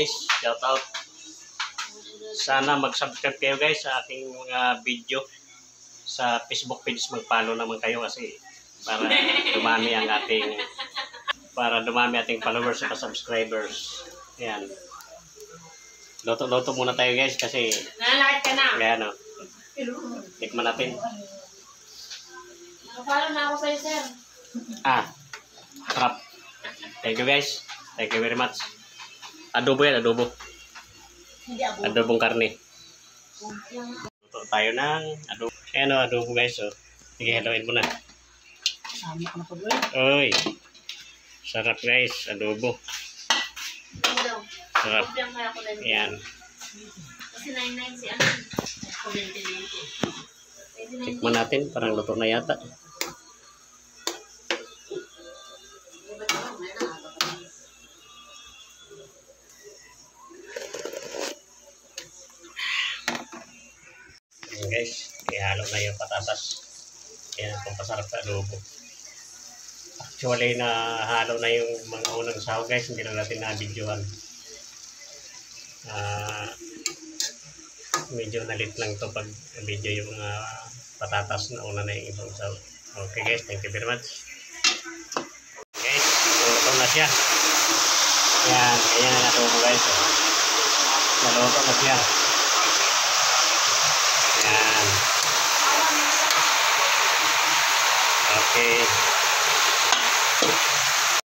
guys. Shout out. Sana mag-subscribe kayo guys sa aking mga video. Sa Facebook page mag-follow naman kayo kasi para dumami ang ating followers at subscribers. Ayan. Loto muna tayo guys kasi Nalakit ka na. ayan o. Tikman natin. Nakapalo na ako sa'yo, sir. Sarap. Thank you guys. Thank you very much. Adobo yan, adobo. Hindi ako. Adobong karne. Luto tayo ng adobo. Ayan o, adobo guys o. Sige, haluin mo na. Sama ka na po, Uy. Sarap guys, adobo. Sarap. Ayan. Kasi 99 si ano. Tikman natin, parang luto na yata. Ayan guys, ihalo na yung patatas. Ayan, kung pasarap sa adobo. Actually, nahalo na yung mga unang sahog guys, hindi na natin na-videohan. Medyo nalit lang to pag video yung patatas na una na yung ibang sahog. Okay guys, thank you very much. Guys, luto na siya. Ayan, kaya na adobo guys. Naluto na siya. Ayan. Okay.